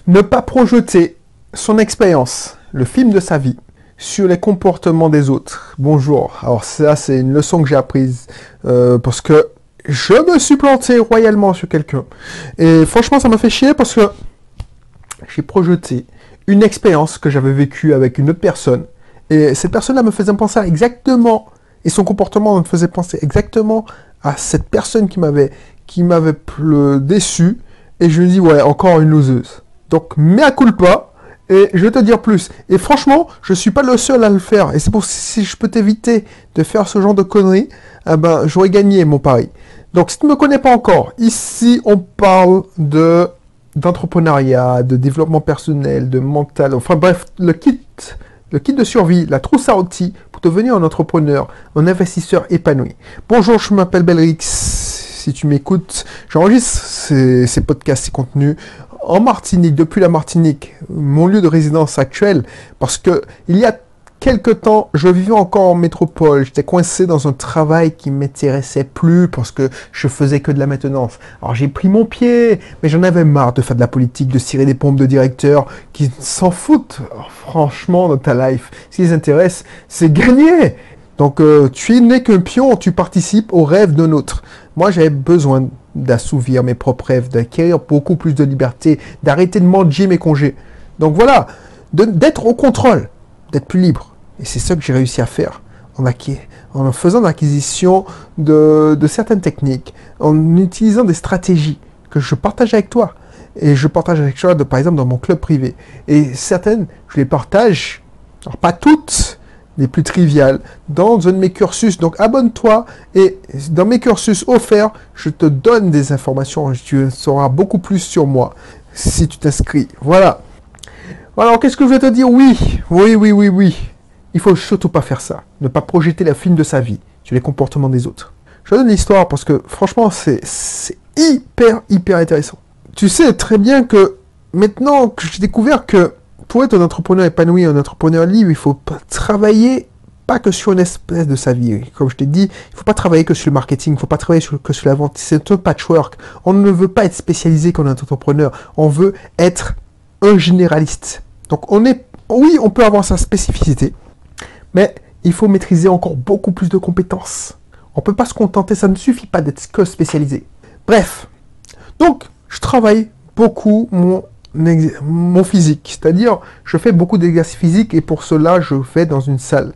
Ne pas projeter son expérience, le film de sa vie, sur les comportements des autres. Bonjour. Alors ça, c'est une leçon que j'ai apprise parce que je me suis planté royalement sur quelqu'un. Et franchement, ça m'a fait chier parce que j'ai projeté une expérience que j'avais vécue avec une autre personne. Et cette personne-là me faisait penser exactement, et son comportement me faisait penser exactement à cette personne qui m'avait déçu. Et je me dis, ouais, encore une loseuse. Donc, mea culpa, et je vais te dire plus. Et franchement, je suis pas le seul à le faire. Et c'est pour si je peux t'éviter de faire ce genre de conneries, eh ben, j'aurais gagné mon pari. Donc, si tu ne me connais pas encore, ici, on parle d'entrepreneuriat, de développement personnel, de mental, enfin bref, le kit de survie, la trousse à outils pour devenir un entrepreneur, un investisseur épanoui. Bonjour, je m'appelle Belrix. Si tu m'écoutes, j'enregistre ces podcasts, ces contenus en Martinique, depuis la Martinique, mon lieu de résidence actuel, parce que il y a quelque temps, je vivais encore en métropole, j'étais coincé dans un travail qui ne m'intéressait plus parce que je faisais que de la maintenance. Alors j'ai pris mon pied, mais j'en avais marre de faire de la politique, de cirer des pompes de directeurs qui s'en foutent, franchement, dans ta life. Ce qui les intéresse, c'est gagner. Donc tu n'es qu'un pion, tu participes au rêve d'un autre. Moi, j'avais besoin d'assouvir mes propres rêves, d'acquérir beaucoup plus de liberté, d'arrêter de manger mes congés. Donc voilà, d'être au contrôle, d'être plus libre. Et c'est ça que j'ai réussi à faire en faisant l'acquisition de certaines techniques, en utilisant des stratégies que je partage avec toi. Et je partage avec toi, par exemple, dans mon club privé. Et certaines, je les partage, alors pas toutes, les plus triviales, dans un de mes cursus. Donc abonne-toi et dans mes cursus offerts, je te donne des informations. Tu sauras beaucoup plus sur moi si tu t'inscris. Voilà. Alors qu'est-ce que je vais te dire? Oui. Il faut surtout pas faire ça. Ne pas projeter le film de sa vie sur les comportements des autres. Je te donne l'histoire parce que franchement, c'est hyper intéressant. Tu sais très bien que maintenant que j'ai découvert que pour être un entrepreneur épanoui, un entrepreneur libre, il faut pas travailler pas que sur une espèce de sa vie. Comme je t'ai dit, il faut pas travailler que sur le marketing, il faut pas travailler que sur la vente. C'est un patchwork. On ne veut pas être spécialisé comme un entrepreneur. On veut être un généraliste. Donc oui, on peut avoir sa spécificité, mais il faut maîtriser encore beaucoup plus de compétences. On peut pas se contenter, ça ne suffit pas d'être que spécialisé. Bref, donc je travaille beaucoup mon physique, c'est-à-dire je fais beaucoup d'exercices physiques et pour cela je vais dans une salle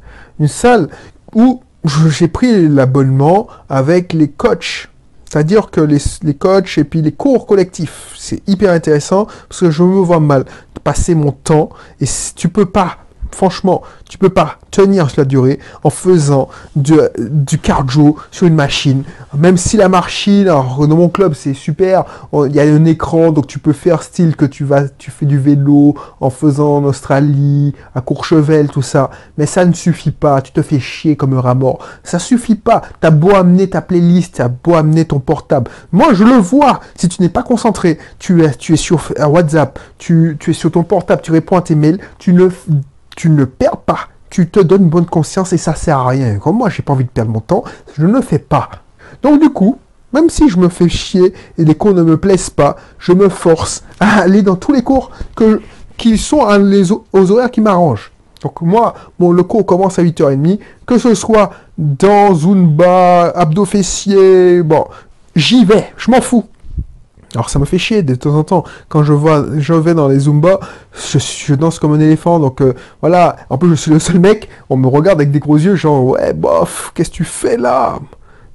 où j'ai pris l'abonnement avec les coachs, c'est-à-dire que les coachs et puis les cours collectifs, c'est hyper intéressant parce que je me vois mal passer mon temps et si tu peux pas, franchement, tu peux pas tenir sur la durée en faisant du cardio sur une machine. Même si la machine, alors dans mon club c'est super, il y a un écran donc tu peux faire style que tu fais du vélo en faisant en Australie, à Courchevel, tout ça. Mais ça ne suffit pas, tu te fais chier comme un rat mort. Ça suffit pas, t'as beau amener ta playlist, t'as beau amener ton portable. Moi je le vois, si tu n'es pas concentré, tu es sur WhatsApp, tu es sur ton portable, tu réponds à tes mails, tu ne perds pas, tu te donnes bonne conscience et ça sert à rien. Comme moi, j'ai pas envie de perdre mon temps, je ne le fais pas. Donc du coup, même si je me fais chier et les cours ne me plaisent pas, je me force à aller dans tous les cours qui sont aux horaires qui m'arrangent. Donc moi, le cours commence à 8h30, que ce soit dans Zumba, abdos fessiers, bon, j'y vais, je m'en fous. Alors ça me fait chier de temps en temps quand je vais dans les Zumba, je danse comme un éléphant, donc voilà. En plus je suis le seul mec, on me regarde avec des gros yeux, genre ouais bof, qu'est-ce que tu fais là?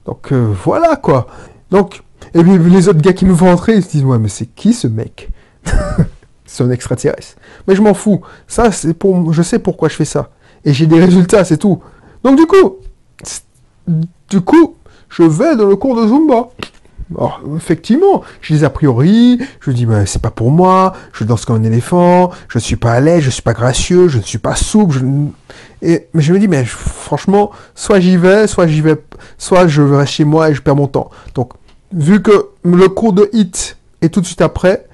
Donc voilà quoi. Donc et puis les autres gars qui me voient entrer, ils se disent ouais mais c'est qui ce mec? C'est un extraterrestre. Mais je m'en fous. Ça je sais pourquoi je fais ça et j'ai des résultats, c'est tout. Donc du coup, je vais dans le cours de Zumba. Alors, effectivement, j'ai des a priori, je me dis, ben, c'est pas pour moi, je danse comme un éléphant, je ne suis pas à l'aise, je ne suis pas gracieux, je ne suis pas souple, mais je me dis, mais franchement, soit j'y vais, soit je reste chez moi et je perds mon temps. Donc, vu que le cours de HIIT est tout de suite après,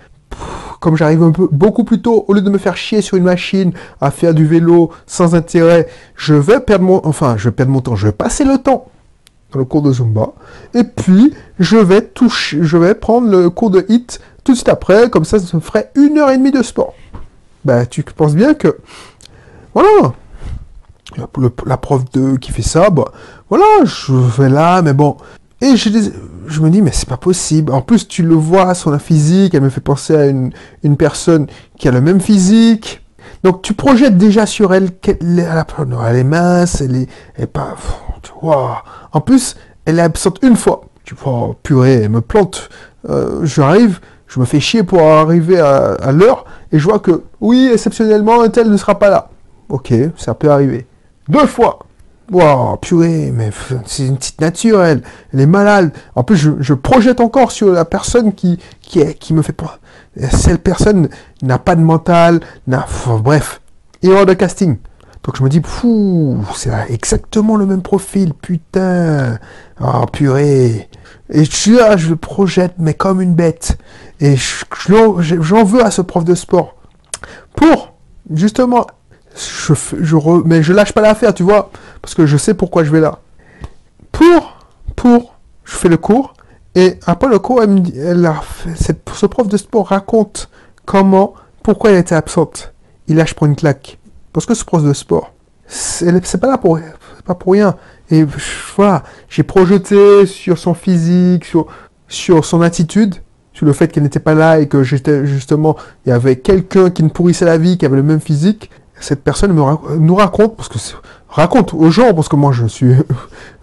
comme j'arrive beaucoup plus tôt, au lieu de me faire chier sur une machine à faire du vélo sans intérêt, je vais perdre mon temps, je vais passer le temps dans le cours de Zumba. Et puis, je vais prendre le cours de HIIT tout de suite après, comme ça me ferait 1h30 de sport. Bah, tu penses bien que, voilà, la prof qui fait ça, bah, voilà, je vais là, mais bon. Et je me dis, mais c'est pas possible. En plus, tu le vois, son physique, elle me fait penser à une personne qui a le même physique. Donc, tu projettes déjà sur elle qu'elle est mince, elle est pas... Tu vois. En plus, elle est absente une fois. Tu vois, oh, purée, elle me plante. J'arrive, je me fais chier pour arriver à l'heure, et je vois que, oui, exceptionnellement, un tel ne sera pas là. Ok, ça peut arriver. 2 fois. Wow, purée, mais c'est une petite nature, elle est malade. En plus, je projette encore sur la personne qui me fait peur. Cette personne n'a pas de mental, bref, erreur de casting. Donc je me dis, fou, c'est exactement le même profil, putain. Oh, purée. Et je le projette, mais comme une bête. Et j'en veux à ce prof de sport. Pour, justement, mais je lâche pas l'affaire, tu vois, parce que je sais pourquoi je vais là. Je fais le cours, et après le cours, ce prof de sport raconte pourquoi elle était absente. Et là, je prends une claque. Parce que ce prof de sport, c'est pas là pas pour rien. Et voilà, j'ai projeté sur son physique, sur son attitude, sur le fait qu'elle n'était pas là et que il y avait quelqu'un qui me pourrissait la vie, qui avait le même physique. Cette personne nous raconte, raconte aux gens, parce que moi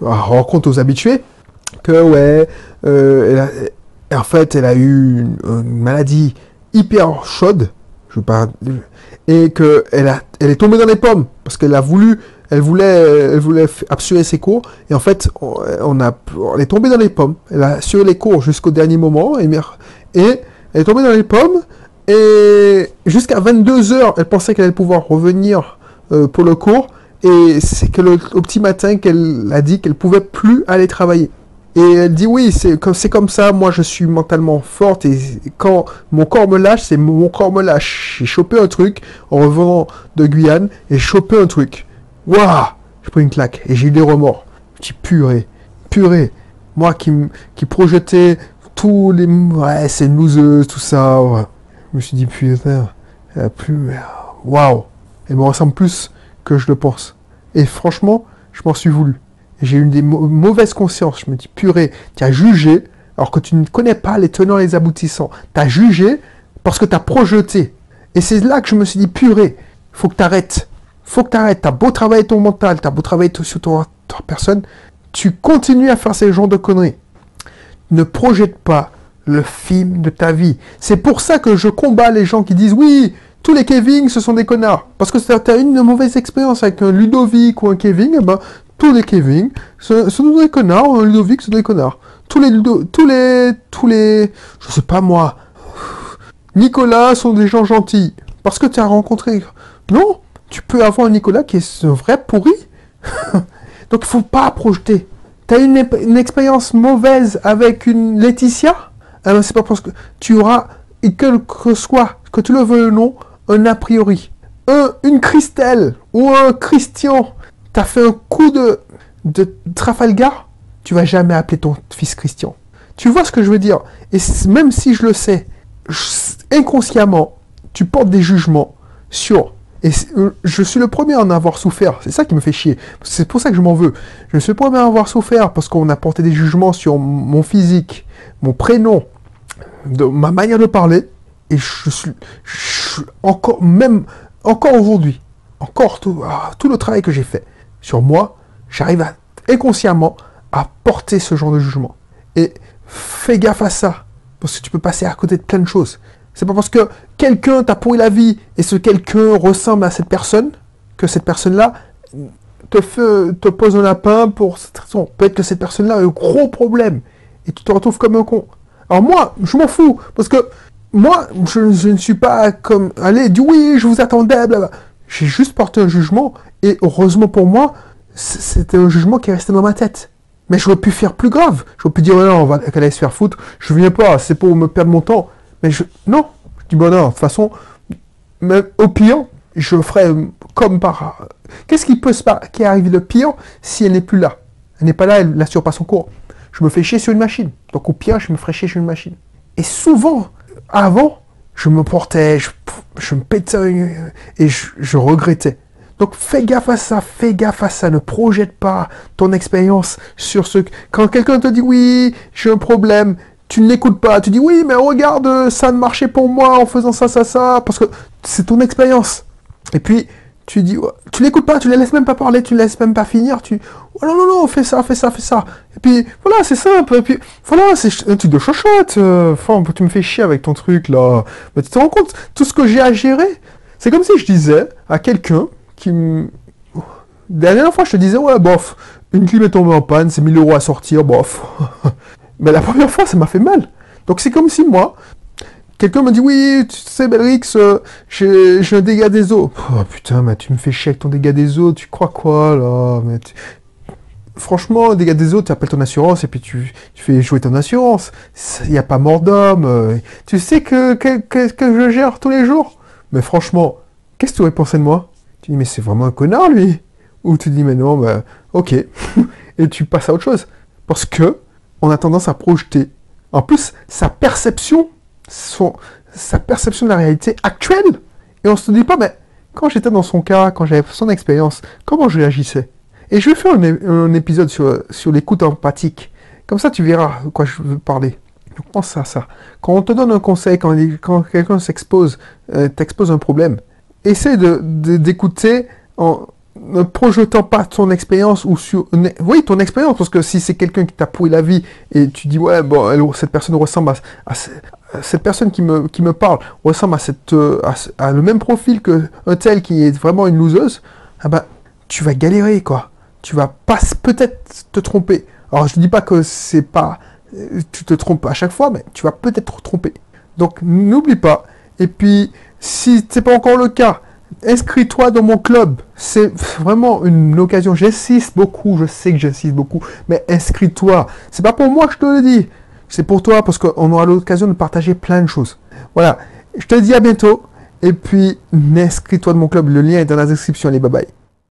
raconte aux habitués, que ouais, en fait, elle a eu une maladie hyper chaude, et que elle est tombée dans les pommes, parce qu'elle voulait assurer ses cours, et en fait, elle est tombée dans les pommes, elle a assuré les cours jusqu'au dernier moment, et elle est tombée dans les pommes, et jusqu'à 22h, elle pensait qu'elle allait pouvoir revenir pour le cours. Et c'est que au petit matin qu'elle a dit qu'elle pouvait plus aller travailler. Et elle dit oui, c'est comme ça, moi je suis mentalement forte et quand mon corps me lâche, c'est mon corps me lâche. J'ai chopé un truc en revenant de Guyane et j'ai chopé un truc. Waouh, j'ai pris une claque et j'ai eu des remords. Je dis purée. Moi qui projetais tous les... Ouais, c'est une loseuse, tout ça, ouais. Je me suis dit, putain, waouh, elle me ressemble plus que je le pense. Et franchement, je m'en suis voulu. J'ai eu des mauvaises consciences. Je me dis, purée, tu as jugé, alors que tu ne connais pas les tenants et les aboutissants. Tu as jugé parce que tu as projeté. Et c'est là que je me suis dit, purée, faut que tu arrêtes. Tu as beau travailler ton mental, tu as beau travailler sur ton personne, tu continues à faire ces genres de conneries. Ne projette pas le film de ta vie. C'est pour ça que je combats les gens qui disent oui, tous les Kevin, ce sont des connards. Parce que tu as une mauvaise expérience avec un Ludovic ou un Kevin, eh ben, tous les Kevin, ce sont des connards, un Ludovic, ce sont des connards. Tous les, je sais pas moi, Nicolas sont des gens gentils. Parce que tu as rencontré. Non, tu peux avoir un Nicolas qui est un vrai pourri. Donc il faut pas projeter. Tu as une expérience mauvaise avec une Laetitia, c'est pas parce que tu auras, et quel que soit, que tu le veuilles ou non, un a priori. Une Christelle ou un Christian, t'as fait un coup de Trafalgar, tu vas jamais appeler ton fils Christian. Tu vois ce que je veux dire? Et même si je le sais, inconsciemment, tu portes des jugements sur... Et je suis le premier à en avoir souffert. C'est ça qui me fait chier. C'est pour ça que je m'en veux. Je suis le premier à en avoir souffert parce qu'on a porté des jugements sur mon physique, mon prénom, ma manière de parler. Et je suis encore aujourd'hui, tout le travail que j'ai fait sur moi, j'arrive inconsciemment à porter ce genre de jugement. Et fais gaffe à ça, parce que tu peux passer à côté de plein de choses. C'est pas parce que quelqu'un t'a pourri la vie et ce quelqu'un ressemble à cette personne que cette personne-là te pose un lapin pour cette raison. Peut-être que cette personne-là a un gros problème et tu te retrouves comme un con. Alors moi, je m'en fous parce que moi, je ne suis pas comme allez, dis oui, je vous attendais, blablabla. J'ai juste porté un jugement et heureusement pour moi, c'était un jugement qui est resté dans ma tête. Mais j'aurais pu faire plus grave. J'aurais pu dire non, on va qu'elle aille se faire foutre. Je viens pas, c'est pour me perdre mon temps. Mais non, je dis bon non, de toute façon, même au pire, je ferai comme par... Qu'est-ce qui arrive de pire si elle n'est plus là? Elle n'est pas là, elle n'assure pas son cours. Je me fais chier sur une machine. Donc au pire, je me ferais chier sur une machine. Et souvent, avant, je me portais, je me pétais et je regrettais. Donc fais gaffe à ça, fais gaffe à ça. Ne projette pas ton expérience sur ce... Quand quelqu'un te dit oui, j'ai un problème, tu ne l'écoutes pas. Tu dis oui, mais regarde, ça ne marchait pour moi en faisant ça, ça, ça. Parce que c'est ton expérience. Et puis, tu dis, tu l'écoutes pas, tu ne la laisses même pas parler, tu ne la laisses même pas finir. Oh non, non, non, fais ça, fais ça, fais ça. Et puis, voilà, c'est simple. Et puis, voilà, c'est un truc de chochotte. Enfin, tu me fais chier avec ton truc, là. Mais tu te rends compte, tout ce que j'ai à gérer, c'est comme si je disais à quelqu'un qui me... La dernière fois, je te disais, ouais, bof, une clim est tombée en panne, c'est 1000 € à sortir, bof. Mais la première fois, ça m'a fait mal. Donc c'est comme si moi, quelqu'un me dit, oui, tu sais, Belrix, j'ai un dégât des eaux. Oh putain, mais tu me fais chier avec ton dégât des eaux, tu crois quoi, là mais franchement, dégât des eaux, tu appelles ton assurance et puis tu fais jouer ton assurance. Il n'y a pas mort d'homme. Tu sais que je gère tous les jours. Mais franchement, qu'est-ce que tu aurais pensé de moi? Tu dis, mais c'est vraiment un connard, lui. Ou tu dis, mais non, bah, ok. Et tu passes à autre chose. Parce que on a tendance à projeter. En plus, sa perception de la réalité actuelle. Et on se dit pas, mais quand j'étais dans son cas, quand j'avais son expérience, comment je réagissais? Et je vais faire un épisode sur l'écoute empathique. Comme ça, tu verras de quoi je veux parler. Donc, pense à ça. Quand on te donne un conseil, quand quelqu'un t'expose un problème, essaie d'écouter en ne projetant pas ton expérience ou sur... Oui, ton expérience, parce que si c'est quelqu'un qui t'a pourri la vie et tu dis, ouais, bon, cette personne ressemble cette personne qui me parle ressemble à le même profil qu'un tel qui est vraiment une loseuse, ah ben, tu vas galérer, quoi. Tu vas pas peut-être te tromper. Alors, je dis pas que c'est pas... Tu te trompes à chaque fois, mais tu vas peut-être te tromper. Donc, n'oublie pas. Et puis, si c'est pas encore le cas, inscris-toi dans mon club. C'est vraiment une occasion. J'insiste beaucoup. Je sais que j'insiste beaucoup. Mais inscris-toi. C'est pas pour moi que je te le dis. C'est pour toi parce qu'on aura l'occasion de partager plein de choses. Voilà. Je te dis à bientôt. Et puis, inscris-toi dans mon club. Le lien est dans la description. Allez, bye bye.